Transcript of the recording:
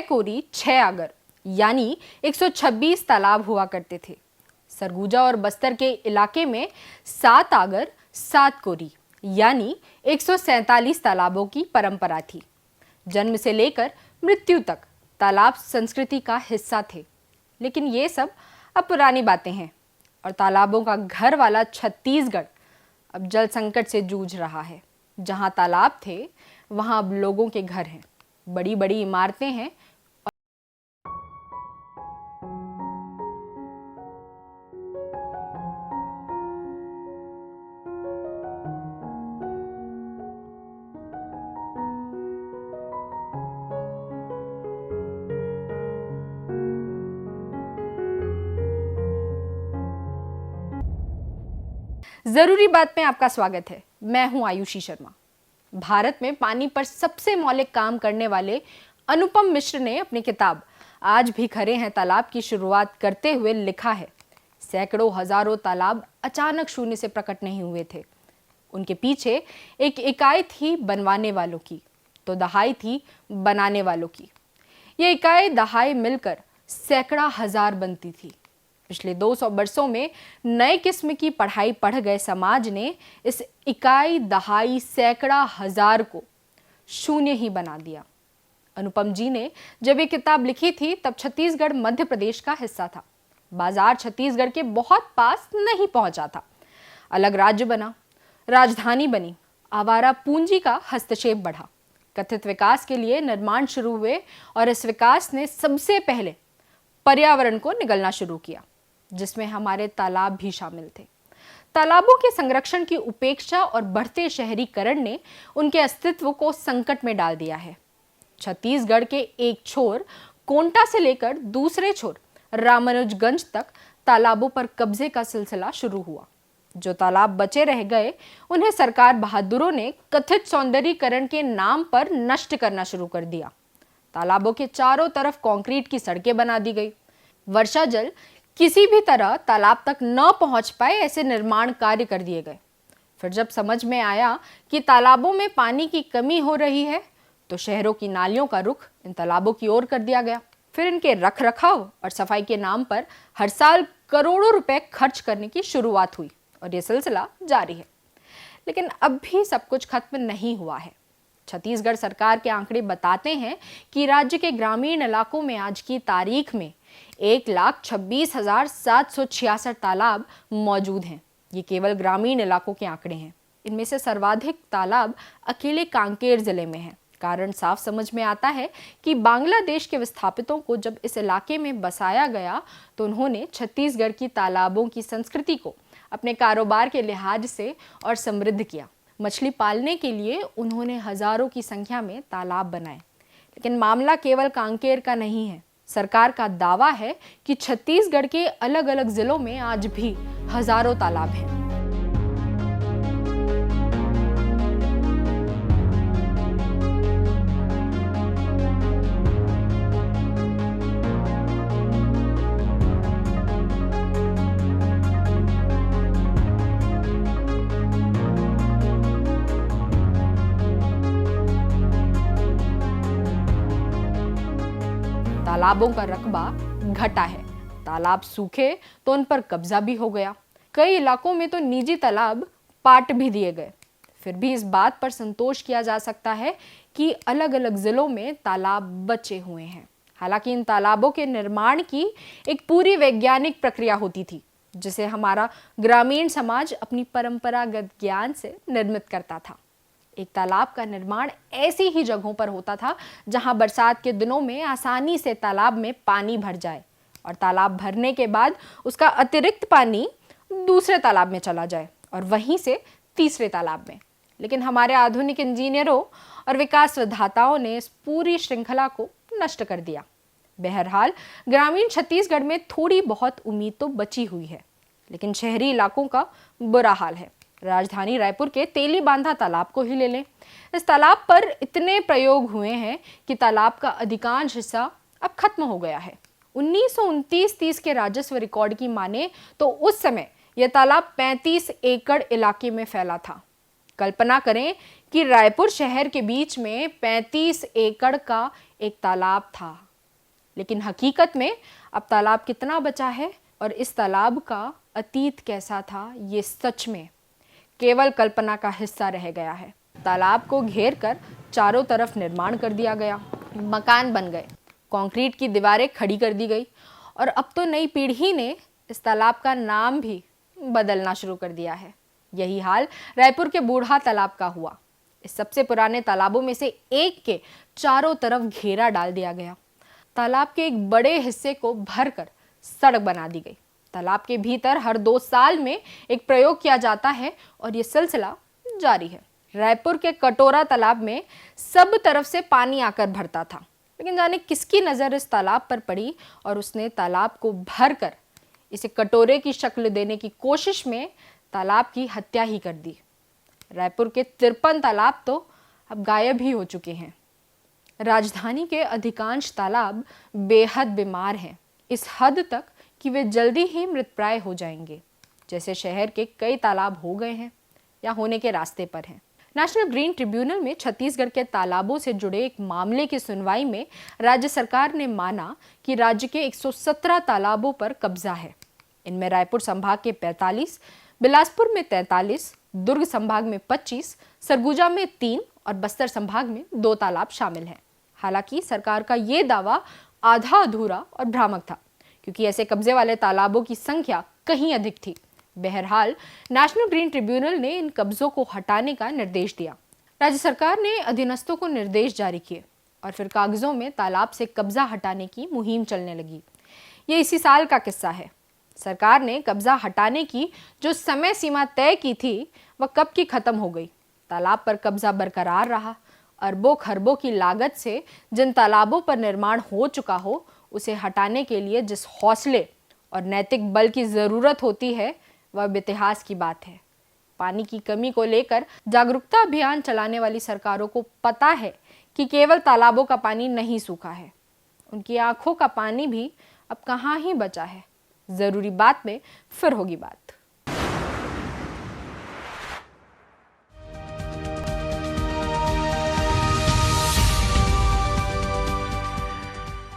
6 कोरी 6 आगर यानी 126 तालाब हुआ करते थे। सरगुजा और बस्तर के इलाके में 7 आगर 7 कोरी यानी 147 तालाबों की परंपरा थी। जन्म से लेकर मृत्यु तक तालाब संस्कृति का हिस्सा थे। लेकिन ये सब अब पुरानी बातें हैं और तालाबों का घर वाला छत्तीसगढ़ अब जल संकट से जूझ रहा है। जहां तालाब थे वहां अब लोगों के घर हैं, बड़ी बड़ी इमारतें हैं। जरूरी बात में आपका स्वागत है। मैं हूं आयुषी शर्मा। भारत में पानी पर सबसे मौलिक काम करने वाले अनुपम मिश्र ने अपनी किताब आज भी खरे हैं तालाब की शुरुआत करते हुए लिखा है, सैकड़ों हजारों तालाब अचानक शून्य से प्रकट नहीं हुए थे। उनके पीछे एक इकाई थी बनवाने वालों की, तो दहाई थी बनाने वालों की। ये इकाई दहाई मिलकर सैकड़ा हजार बनती थी। पिछले 200 वर्षों में नए किस्म की पढ़ाई पढ़ गए समाज ने इस इकाई दहाई सैकड़ा हजार को शून्य ही बना दिया। अनुपम जी ने जब ये किताब लिखी थी तब छत्तीसगढ़ मध्य प्रदेश का हिस्सा था। बाजार छत्तीसगढ़ के बहुत पास नहीं पहुंचा था। अलग राज्य बना, राजधानी बनी, आवारा पूंजी का हस्तक्षेप बढ़ा, कथित विकास के लिए निर्माण शुरू हुए और इस विकास ने सबसे पहले पर्यावरण को निगलना शुरू किया, जिसमें हमारे तालाब भी शामिल थे। तालाबों के संरक्षण की उपेक्षा और बढ़ते शहरीकरण ने उनके अस्तित्व को संकट में डाल दिया है। छत्तीसगढ़ के एक छोर कोंटा से लेकर दूसरे छोर रामानुजगंज तक तालाबों पर कब्जे का सिलसिला शुरू हुआ। जो तालाब बचे रह गए उन्हें सरकार बहादुरों ने कथित सौंदर्यीकरण के नाम पर नष्ट करना शुरू कर दिया। तालाबों के चारों तरफ कंक्रीट की सड़कें बना दी गई। वर्षा जल किसी भी तरह तालाब तक न पहुंच पाए ऐसे निर्माण कार्य कर दिए गए। फिर जब समझ में आया कि तालाबों में पानी की कमी हो रही है तो शहरों की नालियों का रुख इन तालाबों की ओर कर दिया गया। फिर इनके रख रखाव और सफाई के नाम पर हर साल करोड़ों रुपए खर्च करने की शुरुआत हुई और ये सिलसिला जारी है। लेकिन अब भी सब कुछ खत्म नहीं हुआ है। छत्तीसगढ़ सरकार के आंकड़े बताते हैं कि राज्य के ग्रामीण इलाकों में आज की तारीख में 1,26,766 तालाब मौजूद हैं। ये केवल ग्रामीण इलाकों के आंकड़े हैं। इनमें से सर्वाधिक तालाब अकेले कांकेर जिले में हैं। कारण साफ समझ में आता है कि बांग्लादेश के विस्थापितों को जब इस इलाके में बसाया गया तो उन्होंने छत्तीसगढ़ की तालाबों की संस्कृति को अपने कारोबार के लिहाज से और समृद्ध किया। मछली पालने के लिए उन्होंने हजारों की संख्या में तालाब बनाए। लेकिन मामला केवल कांकेर का नहीं है। सरकार का दावा है कि छत्तीसगढ़ के अलग अलग जिलों में आज भी हजारों तालाब हैं। तालाबों का रकबा घटा है। तालाब सूखे तो उन पर कब्जा भी हो गया। कई इलाकों में तो निजी तालाब पाट भी दिए गए। फिर भी इस बात पर संतोष किया जा सकता है कि अलग अलग जिलों में तालाब बचे हुए हैं। हालांकि इन तालाबों के निर्माण की एक पूरी वैज्ञानिक प्रक्रिया होती थी, जिसे हमारा ग्रामीण समाज अपनी परंपरागत ज्ञान से निर्मित करता था। एक तालाब का निर्माण ऐसी ही जगहों पर होता था जहां बरसात के दिनों में आसानी से तालाब में पानी भर जाए और तालाब भरने के बाद उसका अतिरिक्त पानी दूसरे तालाब में चला जाए और वहीं से तीसरे तालाब में। लेकिन हमारे आधुनिक इंजीनियरों और विकास विधाताओं ने इस पूरी श्रृंखला को नष्ट कर दिया। बहरहाल ग्रामीण छत्तीसगढ़ में थोड़ी बहुत उम्मीद तो बची हुई है, लेकिन शहरी इलाकों का बुरा हाल है। राजधानी रायपुर के तेली बांधा तालाब को ही ले लें। इस तालाब पर इतने प्रयोग हुए हैं कि तालाब का अधिकांश हिस्सा अब खत्म हो गया है। 1929-30 के राजस्व रिकॉर्ड की माने तो उस समय यह तालाब 35 एकड़ इलाके में फैला था। कल्पना करें कि रायपुर शहर के बीच में 35 एकड़ का एक तालाब था। लेकिन हकीकत में अब तालाब कितना बचा है और इस तालाब का अतीत कैसा था, ये सच में केवल कल्पना का हिस्सा रह गया है। तालाब को घेर कर चारों तरफ निर्माण कर दिया गया, मकान बन गए, कंक्रीट की दीवारें खड़ी कर दी गई और अब तो नई पीढ़ी ने इस तालाब का नाम भी बदलना शुरू कर दिया है। यही हाल रायपुर के बूढ़ा तालाब का हुआ। इस सबसे पुराने तालाबों में से एक के चारों तरफ घेरा डाल दिया गया। तालाब के एक बड़े हिस्से को भरकर सड़क बना दी गई। तालाब के भीतर हर 2 साल में एक प्रयोग किया जाता है और ये सिलसिला जारी है। रायपुर के कटोरा तालाब में सब तरफ से पानी आकर भरता था, लेकिन जाने किसकी नज़र इस तालाब पर पड़ी और उसने तालाब को भरकर इसे कटोरे की शक्ल देने की कोशिश में तालाब की हत्या ही कर दी। रायपुर के 53 तालाब तो अब गायब ही हो चुके हैं। राजधानी के अधिकांश तालाब बेहद बीमार हैं, इस हद तक कि वे जल्दी ही मृतप्राय हो जाएंगे, जैसे शहर के कई तालाब हो गए हैं या होने के रास्ते पर हैं। नेशनल ग्रीन ट्रिब्यूनल में छत्तीसगढ़ के तालाबों से जुड़े एक मामले की सुनवाई में राज्य सरकार ने माना कि राज्य के 117 तालाबों पर कब्जा है। इनमें रायपुर संभाग के 45, बिलासपुर में 43, दुर्ग संभाग में 25, सरगुजा में 3 और बस्तर संभाग में 2 तालाब शामिल हैं। हालांकि सरकार का ये दावा आधा अधूरा और भ्रामक था, क्योंकि ऐसे कब्जे वाले तालाबों की संख्या कहीं अधिक थी। बहरहाल नेशनल ग्रीन ट्रिब्यूनल ने इन कब्जों को हटाने का निर्देश दिया। राज्य सरकार ने अधीनस्थों को निर्देश जारी किए और फिर कागजों में तालाब से कब्जा हटाने की मुहिम चलने लगी। ये इसी साल का किस्सा है। सरकार ने कब्जा हटाने की जो समय सीमा तय की थी वह कब की खत्म हो गई। तालाब पर कब्जा बरकरार रहा। अरबों खरबों की लागत से जिन तालाबों पर निर्माण हो चुका हो, उसे हटाने के लिए जिस हौसले और नैतिक बल की जरूरत होती है वह अब इतिहास की बात है। पानी की कमी को लेकर जागरूकता अभियान चलाने वाली सरकारों को पता है कि केवल तालाबों का पानी नहीं सूखा है, उनकी आंखों का पानी भी अब कहाँ ही बचा है। जरूरी बात में फिर होगी बात।